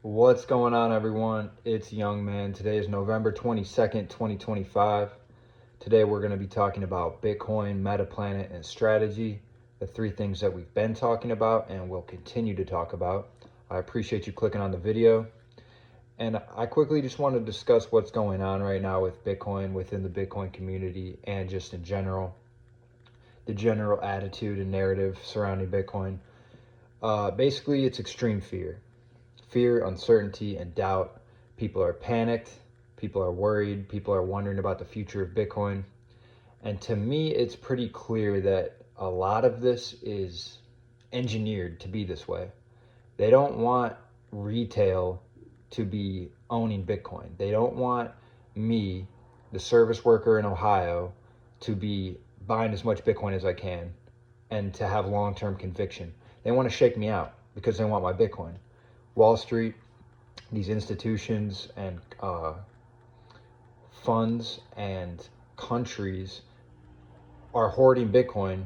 What's going on, everyone? It's Young Man. Today is November 22nd, 2025. Today we're going to be talking about Bitcoin, Metaplanet, and strategy, the three things that we've been talking about and will continue to talk about. I appreciate you clicking on the video. And I quickly just want to discuss what's going on right now with Bitcoin within the Bitcoin community and just in general, the general attitude and narrative surrounding Bitcoin. Basically, it's extreme fear, uncertainty, and doubt. People are panicked. People are worried. People are wondering about the future of Bitcoin. And to me, it's pretty clear that a lot of this is engineered to be this way. They don't want retail to be owning Bitcoin. They don't want me, the service worker in Ohio, to be buying as much Bitcoin as I can and to have long-term conviction. They want to shake me out because they want my Bitcoin. Wall Street, these institutions and funds and countries are hoarding Bitcoin,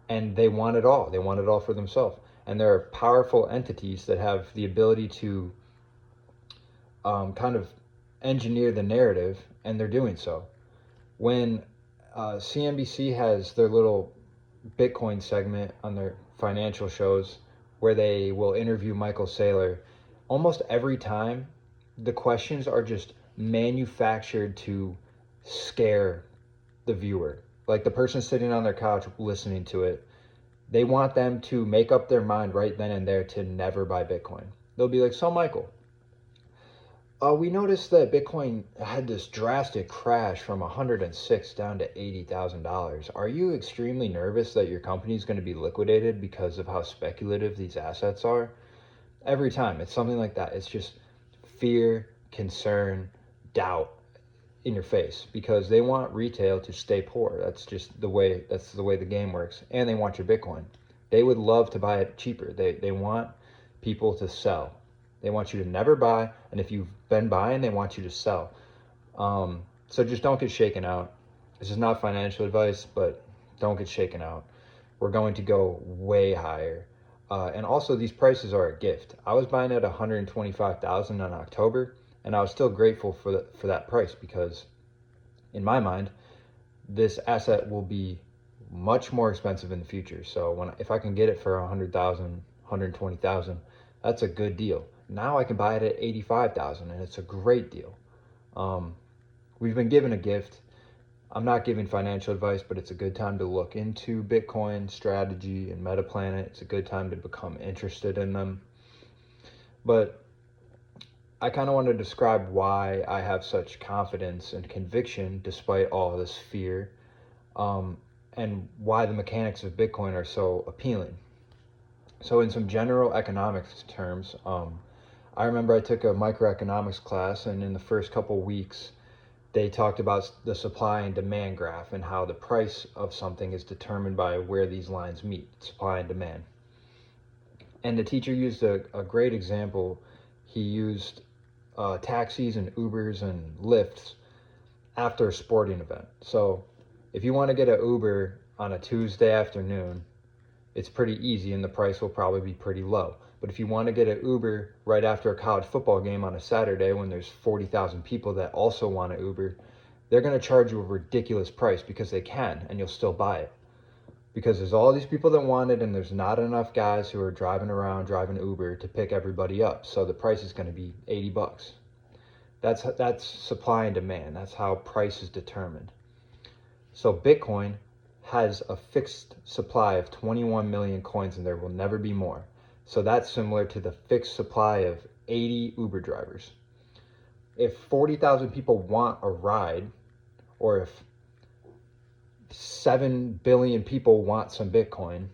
and they want it all. They want it all for themselves. And there are powerful entities that have the ability to kind of engineer the narrative, and they're doing so. When CNBC has their little Bitcoin segment on their financial shows where they will interview Michael Saylor, almost every time the questions are just manufactured to scare the viewer. Like the person sitting on their couch listening to it, they want them to make up their mind right then and there to never buy Bitcoin. They'll be like, so Michael, we noticed that Bitcoin had this drastic crash from 106 down to $80,000. Are you extremely nervous that your company is going to be liquidated because of how speculative these assets are? Every time it's something like that. It's just fear, concern, doubt in your face because they want retail to stay poor. That's the way the game works. And they want your Bitcoin. They would love to buy it cheaper. They want people to sell. They want you to never buy, and if you've been buying, they want you to sell. So just don't get shaken out. This is not financial advice, but don't get shaken out. We're going to go way higher. And also, these prices are a gift. I was buying at 125,000 in October, and I was still grateful for that price because, in my mind, this asset will be much more expensive in the future. So if I can get it for 100,000, 120,000, that's a good deal. Now I can buy it at 85,000, and it's a great deal. We've been given a gift. I'm not giving financial advice, but it's a good time to look into Bitcoin strategy and Metaplanet. It's a good time to become interested in them. But I kind of want to describe why I have such confidence and conviction despite all this fear, and why the mechanics of Bitcoin are so appealing. So in some general economics terms, I remember I took a microeconomics class, and in the first couple weeks, they talked about the supply and demand graph and how the price of something is determined by where these lines meet, supply and demand. And the teacher used a great example. He used taxis and Ubers and Lyfts after a sporting event. So if you want to get an Uber on a Tuesday afternoon, it's pretty easy and the price will probably be pretty low. But if you want to get an Uber right after a college football game on a Saturday when there's 40,000 people that also want an Uber, they're going to charge you a ridiculous price because they can, and you'll still buy it. Because there's all these people that want it, and there's not enough guys who are driving around driving Uber to pick everybody up. So the price is going to be 80 bucks. That's supply and demand. That's how price is determined. So Bitcoin has a fixed supply of 21 million coins, and there will never be more. So that's similar to the fixed supply of 80 Uber drivers. If 40,000 people want a ride, or if 7 billion people want some Bitcoin,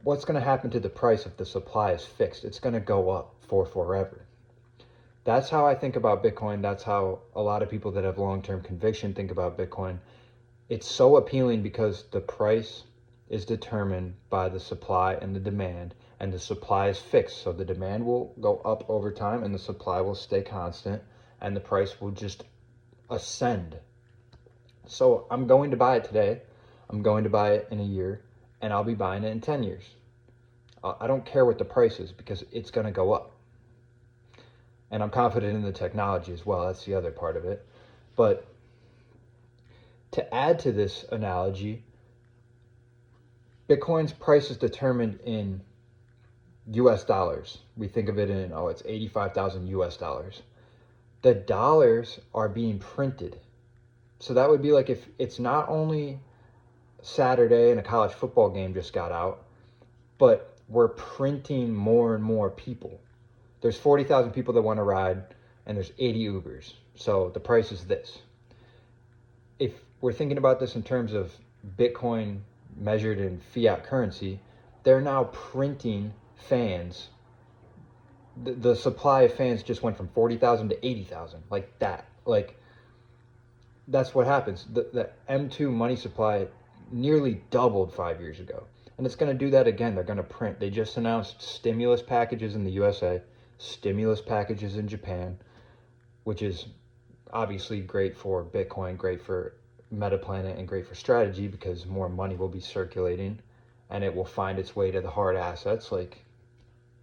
what's going to happen to the price if the supply is fixed? It's going to go up for forever. That's how I think about Bitcoin. That's how a lot of people that have long-term conviction think about Bitcoin. It's so appealing because the price is determined by the supply and the demand, and the supply is fixed. So the demand will go up over time and the supply will stay constant, and the price will just ascend. So I'm going to buy it today. I'm going to buy it in a year, and I'll be buying it in 10 years. I don't care what the price is because it's going to go up. And I'm confident in the technology as well. That's the other part of it. But to add to this analogy, Bitcoin's price is determined in US dollars. We think of it in, it's 85,000 US dollars. The dollars are being printed. So that would be like if it's not only Saturday and a college football game just got out, but we're printing more and more people. There's 40,000 people that want to ride, and there's 80 Ubers. So the price is this. If we're thinking about this in terms of Bitcoin measured in fiat currency, they're now printing fans. The supply of fans just went from 40,000 to 80,000, like that. Like, that's what happens. The M2 money supply nearly doubled 5 years ago. And it's going to do that again. They're going to print. They just announced stimulus packages in the USA, stimulus packages in Japan, which is obviously great for Bitcoin, great for Metaplanet, and great for strategy because more money will be circulating and it will find its way to the hard assets like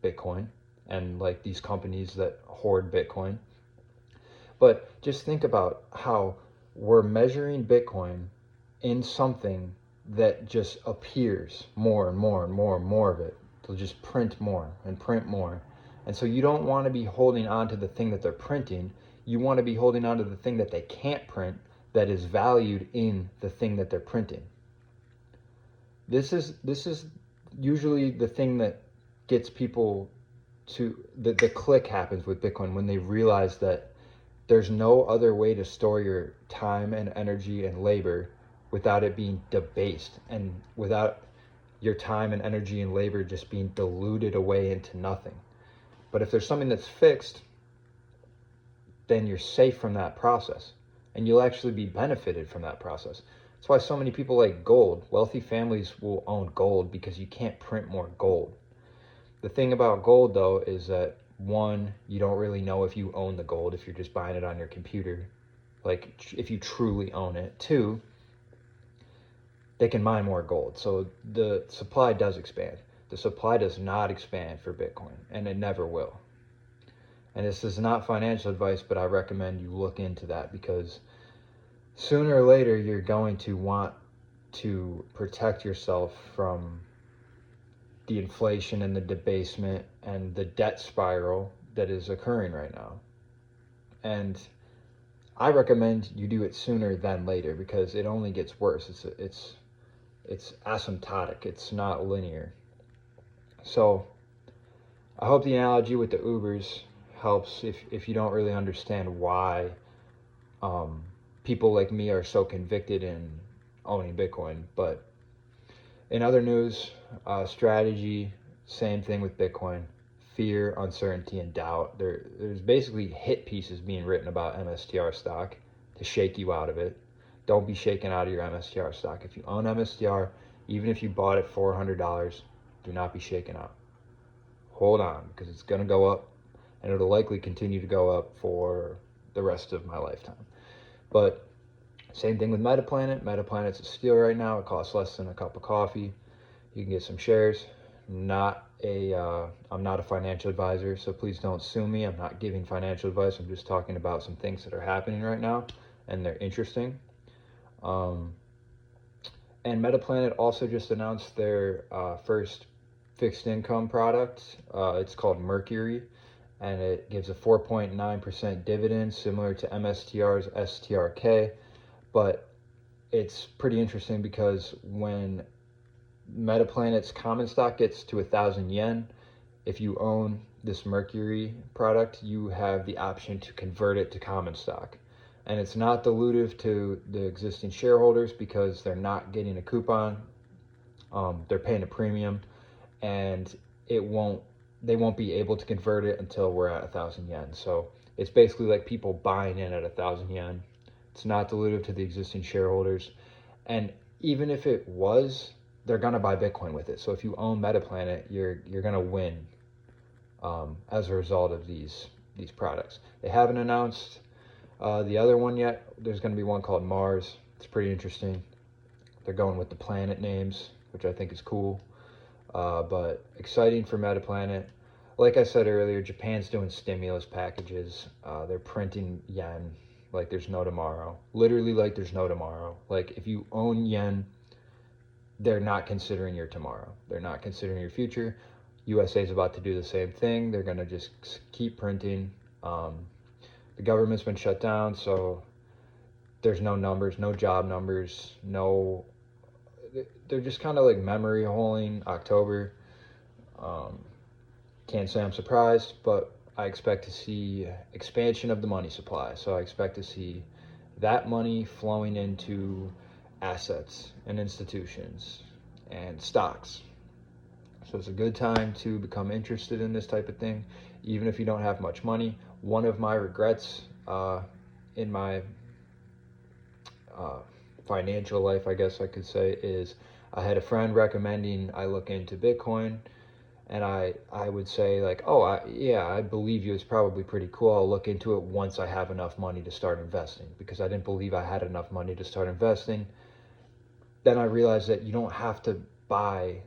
Bitcoin and like these companies that hoard Bitcoin. But just think about how we're measuring Bitcoin in something that just appears more and more and more and more of it. They'll just print more and print more. And so you don't want to be holding on to the thing that they're printing. You want to be holding on to the thing that they can't print that is valued in the thing that they're printing. This is usually the thing that gets people to, the click happens with Bitcoin when they realize that there's no other way to store your time and energy and labor without it being debased and without your time and energy and labor just being diluted away into nothing. But if there's something that's fixed, then you're safe from that process and you'll actually be benefited from that process. That's why so many people like gold. Wealthy families will own gold because you can't print more gold. The thing about gold, though, is that one, you don't really know if you own the gold if you're just buying it on your computer, like if you truly own it. Two, they can mine more gold, so the supply does expand. The supply does not expand for Bitcoin, and it never will. And this is not financial advice, but I recommend you look into that because sooner or later you're going to want to protect yourself from the inflation and the debasement and the debt spiral that is occurring right now. And I recommend you do it sooner than later because it only gets worse. It's asymptotic. It's not linear. So I hope the analogy with the Ubers helps if you don't really understand why people like me are so convicted in owning Bitcoin. But in other news, strategy, same thing with Bitcoin. Fear, uncertainty, and doubt. There's basically hit pieces being written about MSTR stock to shake you out of it. Don't be shaken out of your MSTR stock. If you own MSTR, even if you bought it $400, do not be shaken out. Hold on, because it's going to go up, and it'll likely continue to go up for the rest of my lifetime. But same thing with Metaplanet. Metaplanet's a steal right now. It costs less than a cup of coffee. You can get some shares. I'm not a financial advisor, so please don't sue me. I'm not giving financial advice. I'm just talking about some things that are happening right now, and they're interesting. And Metaplanet also just announced their first fixed income product. It's called Mercury, and it gives a 4.9% dividend, similar to MSTR's STRK. But it's pretty interesting because when Metaplanet's common stock gets to 1,000 yen, if you own this Mercury product, you have the option to convert it to common stock. And it's not dilutive to the existing shareholders because they're not getting a coupon. They're paying a premium, and they won't be able to convert it until we're at 1,000 yen. So it's basically like people buying in at 1,000 yen. It's not dilutive to the existing shareholders. And even if it was, they're going to buy Bitcoin with it. So if you own Metaplanet, you're going to win as a result of these products. They haven't announced the other one yet. There's going to be one called Mars. It's pretty interesting. They're going with the planet names, which I think is cool. But exciting for Metaplanet. like I said earlier, Japan's doing stimulus packages. They're printing yen like there's no tomorrow. Literally, like there's no tomorrow. Like if you own yen, they're not considering your tomorrow. They're not considering your future. USA is about to do the same thing. They're gonna just keep printing. The government's been shut down, so there's no numbers, no job numbers, no. They're just kind of like memory holing October. Um, Can't say I'm surprised, but I expect to see expansion of the money supply. So I expect to see that money flowing into assets and institutions and stocks. So it's a good time to become interested in this type of thing, even if you don't have much money. One of my regrets in my uh, financial life, I guess I could say, is I had a friend recommending I look into Bitcoin, and I would say like, oh, yeah, I believe you. It's probably pretty cool. I'll look into it once I have enough money to start investing, because I didn't believe I had enough money to start investing. Then I realized that you don't have to buy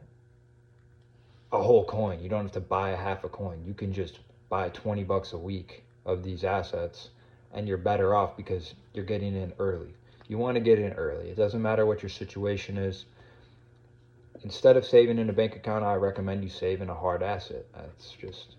a whole coin. You don't have to buy a half a coin. You can just buy $20 a week of these assets, and you're better off because you're getting in early. You want to get in early. It doesn't matter what your situation is. Instead of saving in a bank account, I recommend you save in a hard asset. That's just